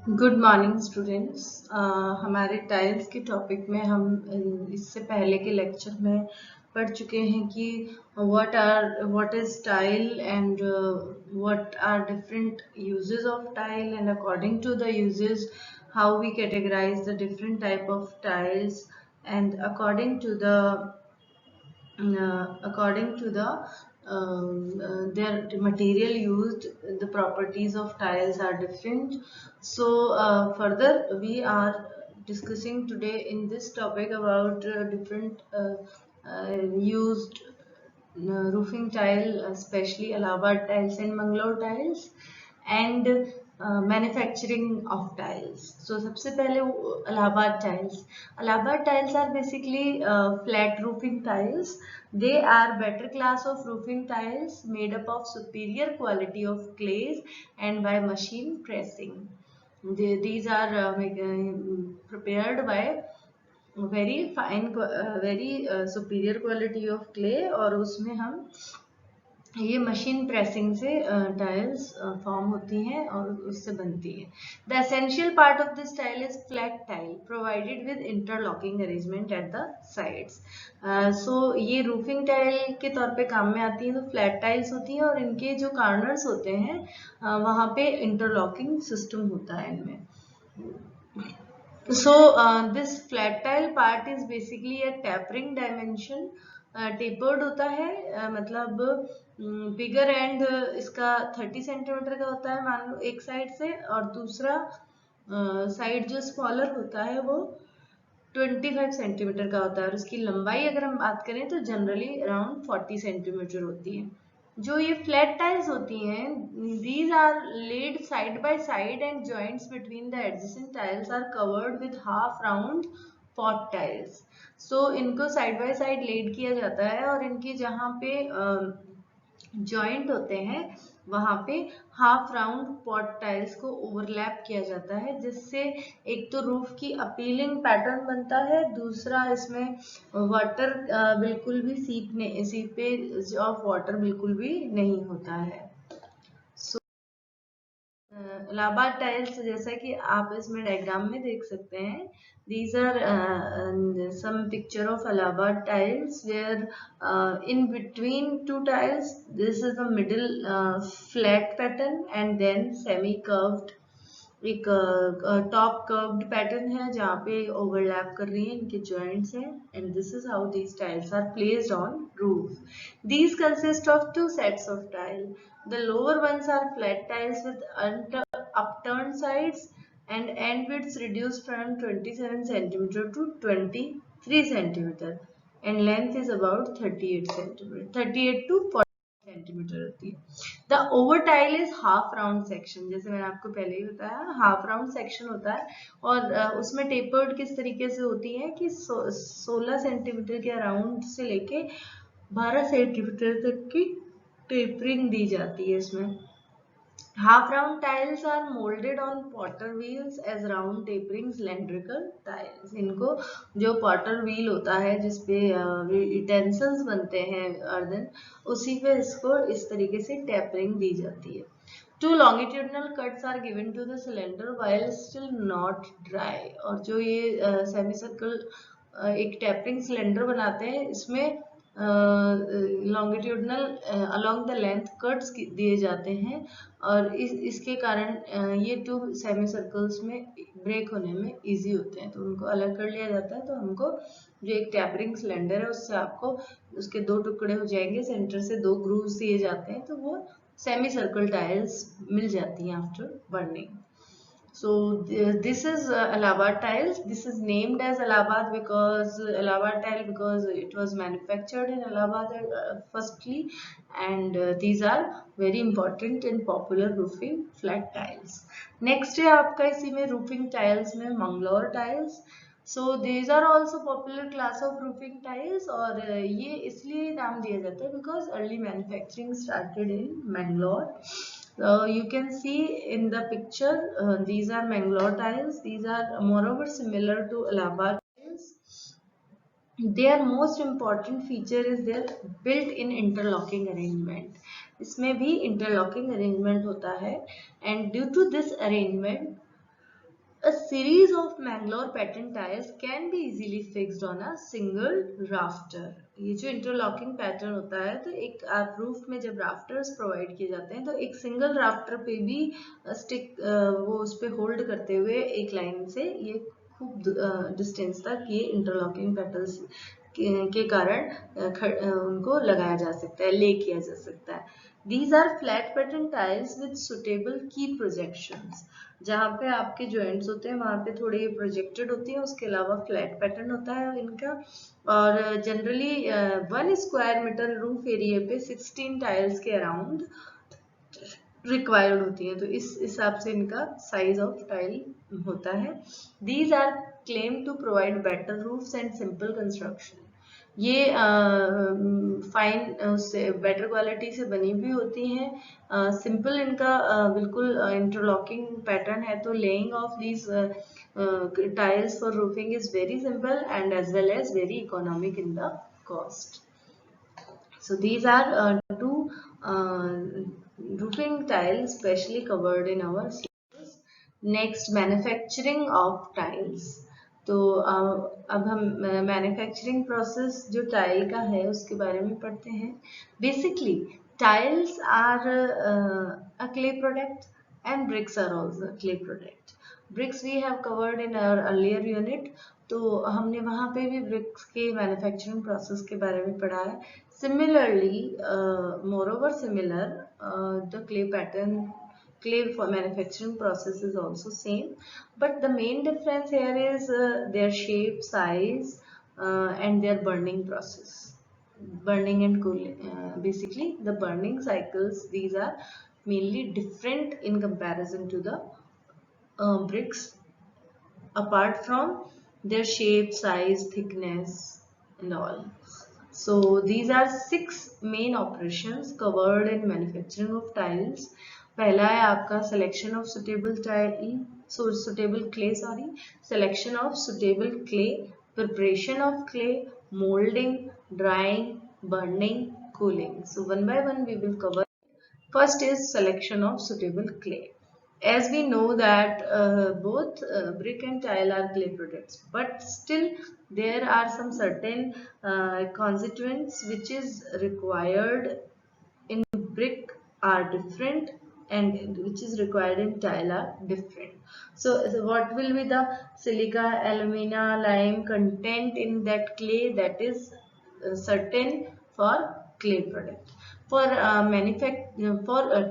Good morning students. हमारे tiles के topic में हम इससे पहले के लेक्चर में पढ़ चुके हैं कि what is tile and what are different uses of tile and according to the uses how we categorize the different type of tiles and according to the their material used, the properties of tiles are different. So further we are discussing today in this topic about different used roofing tile, especially Allahabad tiles and Mangalore tiles, and manufacturing of tiles. So सबसे पहले Allahabad tiles. Allahabad tiles are basically flat roofing tiles. They are better class of roofing tiles made up of superior quality of clays and by machine pressing. These are prepared by very fine very superior quality of clay और उसमें हम ये machine pressing से tiles form होती हैं और उससे बनती है. The essential part of this tile is flat tile provided with interlocking arrangement at the sides. So ये रूफिंग टाइल के तौर पे काम में आती है. तो फ्लैट टाइल्स होती हैं और इनके जो कार्नर्स होते हैं वहाँ पे इंटरलॉकिंग सिस्टम होता है इनमें. So this flat tile part is basically a tapering dimension. Tapered होता है मतलब बिगर एंड इसका 30 सेंटीमीटर का होता है मान लो एक साइड से, और दूसरा साइड जो स्मॉलर होता है वो 25 सेंटीमीटर का होता है. और इसकी लंबाई अगर हम बात करें तो जनरली अराउंड 40 सेंटीमीटर होती है. जो ये फ्लैट टाइल्स होती हैं, these are laid side by side and joints between the adjacent tiles are covered with half round pot tiles. So इनको साइड बाय साइड लेड किया जाता है और इनके जहाँ पे जॉइंट होते हैं वहां पे हाफ राउंड पॉट टाइल्स को ओवरलैप किया जाता है, जिससे एक तो रूफ की अपीलिंग पैटर्न बनता है, दूसरा इसमें वाटर बिल्कुल भी सीपेज ऑफ वाटर बिल्कुल भी नहीं होता है. सो इलाहाबाद टाइल्स जैसा कि आप इसमें डायग्राम में देख सकते हैं, these are some picture of Allahabad tiles where in between two tiles this is the middle flat pattern and then semi curved एक टॉप कर्व्ड पैटर्न है जहाँ पे ओवरलैप कर रही है इनके जॉइंट्स हैं. And this is how these tiles are placed on roof. These consist of two sets of tile. The lower ones are flat tiles with upturned sides and end widths reduced from 27 centimeter to 23 centimeter and length is about 38 centimeter, 38 to 40 centimetre होती है. The over tile is half round section. जैसे मैंने आपको पहले ही बताया half round section होता है और उसमें टेपर्ड किस तरीके से होती है कि 16 सेंटीमीटर के अराउंड से लेके 12 सेंटीमीटर तक की टेपरिंग दी जाती है इसमें. Half round tiles are molded on potter wheels as round tapering cylindrical tiles. इनको जो potter wheel होता है जिसपे utensils बनते हैं अर्दन, उसी पे इसको इस तरीके से tapering दी जाती है. Two longitudinal cuts are given to the cylinder while still not dry. और जो ये सेमी सर्कल एक टैपरिंग सिलेंडर बनाते हैं इसमें longitudinal along the length cuts दिए जाते हैं और इसके कारण ये टू सेमी सर्कल्स में ब्रेक होने में इजी होते हैं, तो उनको अलग कर लिया जाता है. तो हमको जो एक टैपरिंग सिलेंडर है उससे आपको उसके दो टुकड़े हो जाएंगे, सेंटर से दो ग्रूव्स दिए जाते हैं, तो वो सेमी सर्कल टाइल्स मिल जाती हैं after burning. So this is Allahabad tiles. This is named as Allahabad because Allahabad tile because it was manufactured in Allahabad firstly, and these are very important and popular roofing flat tiles. Next है आपका इसी में roofing tiles में Mangalore tiles. So these are also popular class of roofing tiles और ये इसलिए नाम दिया जाता है because early manufacturing started in Mangalore. So you can see in the picture these are Mangalore tiles. These are moreover similar to Allahabad tiles. Their most important feature is their built-in interlocking arrangement. इसमें भी interlocking arrangement होता है and due to this arrangement A series of Mangalore pattern tiles can be easily fixed on a single rafter. ये जो interlocking pattern होता है, तो एक आप रूफ में जब राफ्टर्स प्रोवाइड किए जाते हैं तो एक सिंगल राफ्टर पे भी स्टिक वो उस पे होल्ड करते हुए एक लाइन से ये खूब डिस्टेंस तक ये इंटरलॉकिंग पैटर्न्स के कारण उनको लगाया जा सकता है, ले किया जा सकता है. These are flat pattern tiles with suitable key projections. जहाँ पे आपके joints होते हैं वहाँ पे थोड़ी projected होती है, उसके अलावा flat pattern होता है इनका. और generally 1 square meter roof area पे 16 tiles के around required होती है, तो इस हिसाब से इनका size of tile होता है. These are claimed to provide better roofs and simple construction. ये फाइन उससे बेटर क्वालिटी से बनी हुई होती हैं. सिंपल इनका बिल्कुल इंटरलॉकिंग पैटर्न है, तो laying of these tiles for roofing is very simple and as well as very economic in the cost. So these are two roofing tiles specially covered in our syllabus. Next, manufacturing of tiles. तो अब हम manufacturing process जो tile का है उसके बारे में पढ़ते हैं. Basically tiles are a clay product and bricks are also clay product. Bricks we have covered in our earlier unit, तो हमने वहाँ पे भी bricks के manufacturing process के बारे में पढ़ा है. Similarly, moreover similar, the clay for manufacturing process is also same, but the main difference here is their shape, size, and their burning process. Burning and cooling, basically the burning cycles, these are mainly different in comparison to the bricks, apart from their shape, size, thickness and all. So these are 6 main operations covered in manufacturing of tiles. पहला है आपका selection of suitable clay, selection of suitable clay, preparation of clay, molding, drying, burning, cooling. So one by one we will cover. First is selection of suitable clay. As we know that both brick and tile are clay products, but still there are some certain constituents which is required in brick are different and which is required in tile are different. So what will be the silica, alumina, lime content in that clay that is certain for clay product. For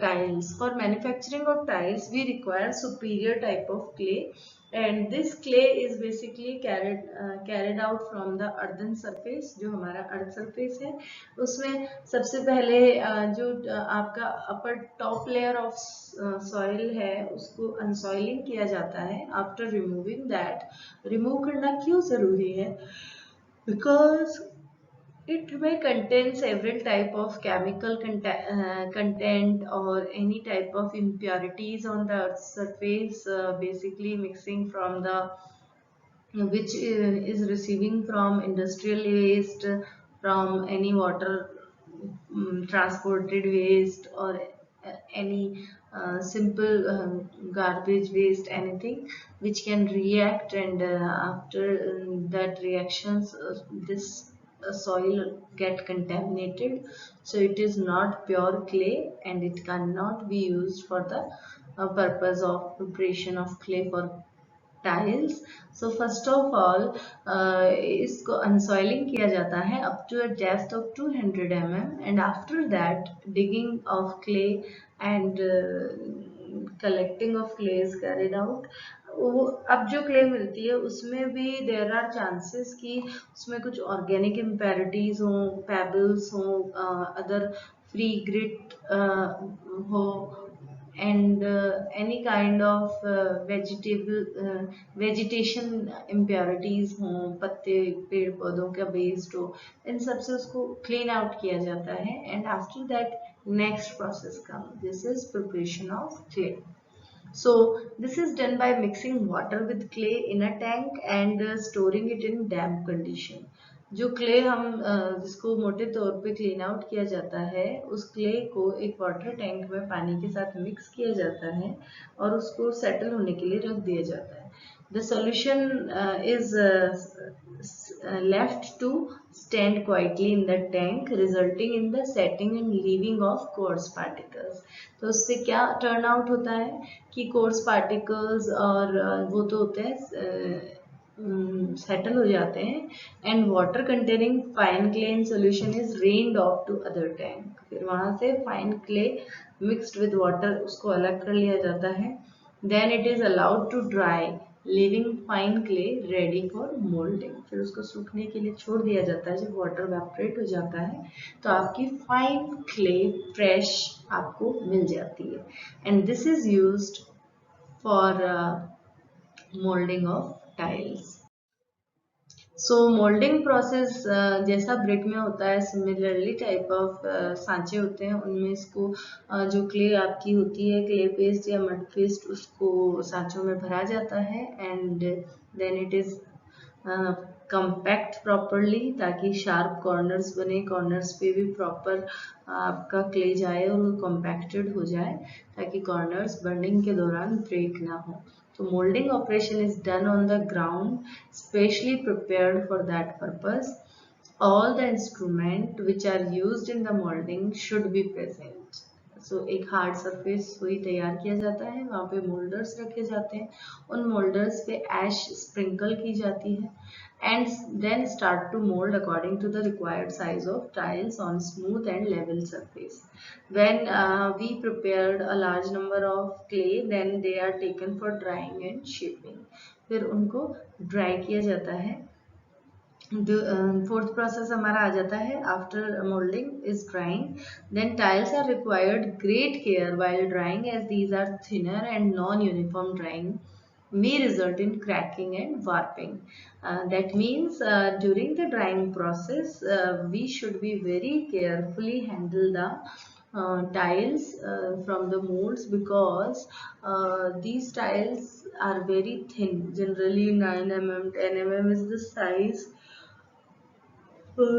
tiles, for manufacturing of tiles we require superior type of clay, and this clay is basically carried out from the earthen surface. जो हमारा earth surface है उसमें सबसे पहले जो आपका अपर top layer of soil है उसको अनसॉइलिंग किया जाता है. आफ्टर रिमूविंग दैट, रिमूव करना क्यों जरूरी है? Because it may contain several type of chemical content or any type of impurities on the earth's surface, basically mixing from the which is receiving from industrial waste, from any water transported waste, or any simple garbage waste, anything which can react, and after that reactions this soil get contaminated, so it is not pure clay and it cannot be used for the purpose of preparation of clay for tiles. So first of all इसको अनसॉइलिंग किया जाता है up to a depth of 200 mm, and after that digging of clay and collecting of clay is carried out. वो अब जो clay मिलती है उसमें भी देर आर चांसेस कि उसमें कुछ ऑर्गेनिक इम्पेरिटीज हो, पेबल्स हो, अदर फ्री ग्रिट हो, and any kind of vegetation impurities हो, पत्ते पेड़ पौधों का वेस्ट हो, इन सब से उसको क्लीन आउट किया जाता है. And after that next process come, this is preparation of clay. So this is done by mixing water with clay in a tank and storing it in damp condition. जो clay हम जिसको मोटे तौर पे clean out किया जाता है, उस क्ले को एक वाटर टैंक में पानी के साथ मिक्स किया जाता है और उसको सेटल होने के लिए रख दिया जाता है. The solution is left to stand quietly in the tank, resulting in the setting and leaving of coarse particles. तो उससे क्या टर्न आउट होता है कि कोर्स पार्टिकल्स और वो तो होते हैं सेटल हो जाते हैं, and water containing fine clay in solution is drained off to other tank. फिर वहां से fine clay mixed with water उसको अलग कर लिया जाता है. Then it is allowed to dry leaving fine clay ready for moulding. फिर उसको सूखने के लिए छोड़ दिया जाता है. जब वाटर वेपोरेट हो जाता है तो आपकी फाइन क्ले फ्रेश आपको मिल जाती है, and this is used for moulding of tiles. So moulding process जैसा ब्रिक में होता है, सिमिलरली टाइप ऑफ सांचे होते हैं, उनमें इसको जो क्ले आपकी होती है, क्ले पेस्ट या मड पेस्ट, उसको सांचों में भरा जाता है and then it is compact properly ताकि शार्प कॉर्नर्स बने, कॉर्नर्स पे भी प्रॉपर आपका क्ले जाए और वो कंपैक्टेड हो जाए ताकि कॉर्नर्स बर्निंग के दौरान ब्रेक ना हो. So molding operation is done on the ground, specially prepared for that purpose. All the instruments which are used in the molding should be present. So एक हार्ड सरफेस वही तैयार किया जाता है, वहाँ पे मोल्डर्स रखे जाते हैं, उन मोल्डर्स पे ऐश स्प्रिंकल की जाती है and then start to mold according to the required size of tiles on smooth and level surface. When we prepared a large number of clay, then they are taken for drying and shaping. फिर उनको dry किया जाता है. Fourth process हमारा आ जाता है after moulding is drying. Then tiles are required great care while drying as these are thinner and non uniform drying may result in cracking and warping. That means during the drying process we should be very carefully handle the tiles from the molds, because these tiles are very thin, generally 9 mm, 10 mm is the size for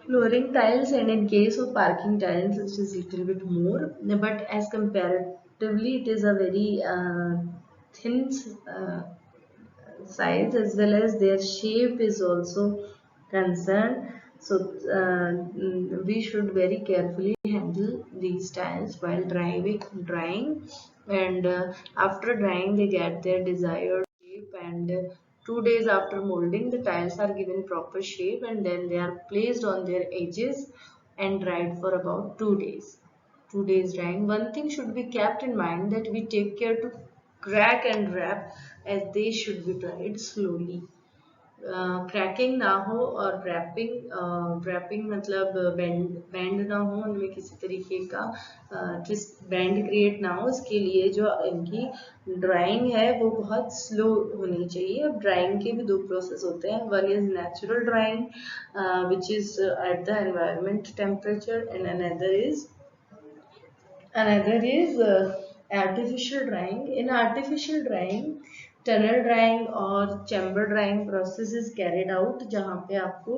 flooring tiles, and in case of parking tiles it is little bit more, but as comparatively it is a very thin size, as well as their shape is also concerned. So we should very carefully handle these tiles while drying, and after drying they get their desired shape, and 2 days after molding the tiles are given proper shape, and then they are placed on their edges and dried for about 2 days. 2 days drying. One thing should be kept in mind, that we take care to crack and wrap as they should be dried slowly. Cracking ना हो और wrapping मतलब band ना हो, उनमें किसी तरीके का ट्विस्ट बैंड क्रिएट ना हो, इसके लिए जो इनकी ड्राइंग है वो बहुत स्लो होनी चाहिए. अब ड्राइंग के भी दो प्रोसेस होते हैं. One is natural drying which is at the environment temperature, and another is artificial drying. In artificial drying, tunnel drying और chamber drying process is carried out, जहाँ पे आपको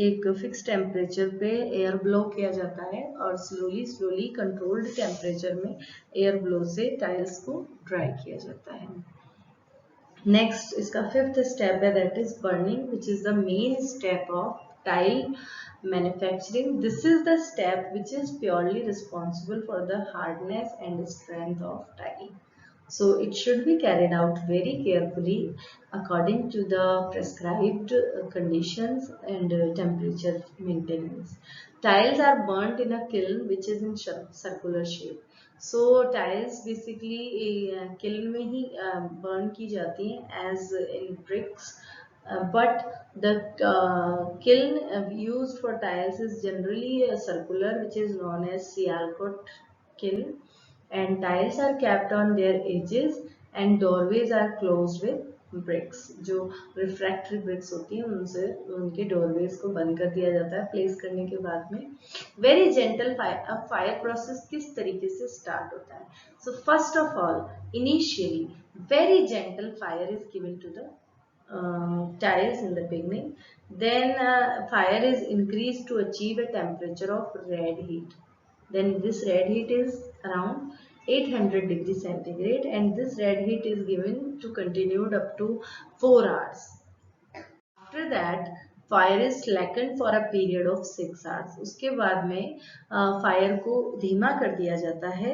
एक फिक्स टेम्परेचर पे एयर ब्लो किया जाता है और स्लोली कंट्रोल्ड टेम्परेचर में एयर ब्लो से टाइल्स को ड्राई किया जाता है. नेक्स्ट इसका फिफ्थ स्टेप है, that is burning, which is the main step of tile manufacturing. This is the step which is purely responsible for the hardness and strength of tile. So it should be carried out very carefully according to the prescribed conditions and temperature maintenance. Tiles are burnt in a kiln which is in circular shape. So tiles basically kiln में ही burn की जाती हैं as in bricks. But the kiln used for tiles is generally circular, which is known as Sialkot kiln, and tiles are kept on their edges and doorways are closed with bricks. जो refractory bricks होती हैं उनसे उनके doorways को बंद कर दिया जाता है place करने के बाद में. Very gentle fire. अब fire process किस तरीके से start होता है? So first of all, initially very gentle fire is given to the tiles in the beginning. Then fire is increased to achieve a temperature of red heat. Then this red heat is around 800 degrees centigrade, and this red heat is given to continued up to 4 hours. After that fire is slackened for a period of 6 hours. उसके बाद में fire को धीमा कर दिया जाता है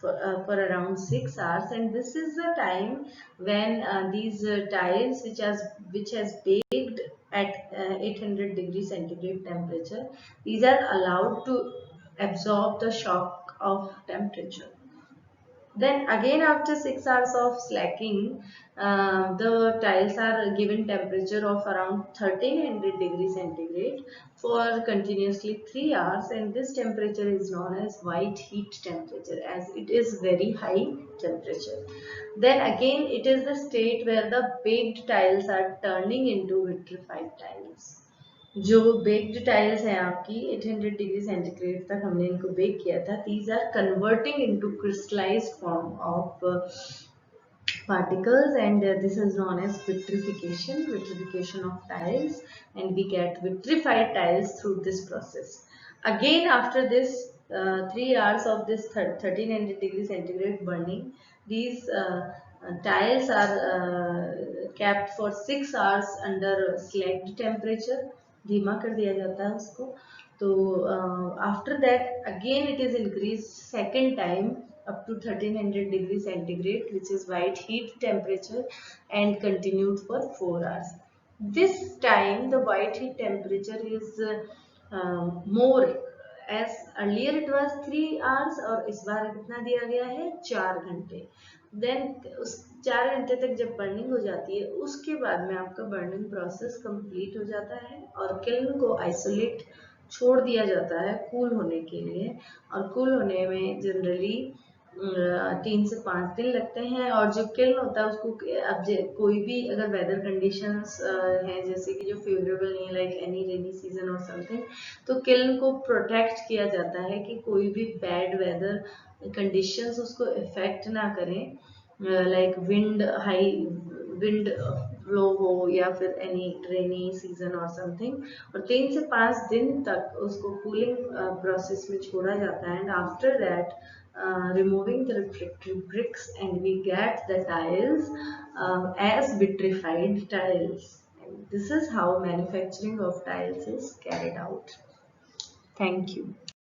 for around 6 hours, and this is the time when these tiles which has baked at 800 degrees centigrade temperature, these are allowed to absorb the shock of temperature. Then again after 6 hours of slacking, the tiles are given temperature of around 1300 degrees centigrade for continuously 3 hours, and this temperature is known as white heat temperature as it is very high temperature. Then again it is the state where the baked tiles are turning into vitrified tiles. जो baked tiles हैं आपकी 800 degree centigrade तक हमने इनको bake किया था, these are converting into crystallised form of particles, and this is known as vitrification of tiles, and we get vitrified tiles through this process. Again after this 3 hours of this 1300 degree centigrade burning, these tiles are kept for 6 hours under slacked temperature. धीमा कर दिया जाता है उसको. तो after that again it is increased second time up to 1300 degrees centigrade, which is white heat temperature, and continued for 4 hours. This time the white heat temperature is more, as earlier it was 3 hours और इस बार कितना दिया गया है 4 घंटे. Then उस 4 घंटे तक जब बर्निंग हो जाती है उसके बाद में आपका बर्निंग प्रोसेस कंप्लीट हो जाता है और किल्न को आइसोलेट छोड़ दिया जाता है कूल होने के लिए, और कूल होने में जनरली 3 से 5 दिन लगते हैं. और जो किल्न होता है उसको अब कोई भी अगर वेदर कंडीशंस हैं जैसे कि जो फेवरेबल नहीं है लाइक एनी रेनी सीजन और समथिंग, तो किल्न को प्रोटेक्ट किया जाता है कि कोई भी बैड वेदर कंडीशंस उसको इफेक्ट ना करें, लाइक विंड फ्लो हो या फिर एनी रेनी सीजन और समथिंग. और 3 से 5 दिन तक उसको कूलिंग प्रोसेस में छोड़ा जाता है, and after that removing the refractory bricks, and we get the tiles as vitrified tiles. And this is how manufacturing of tiles is carried out. Thank you.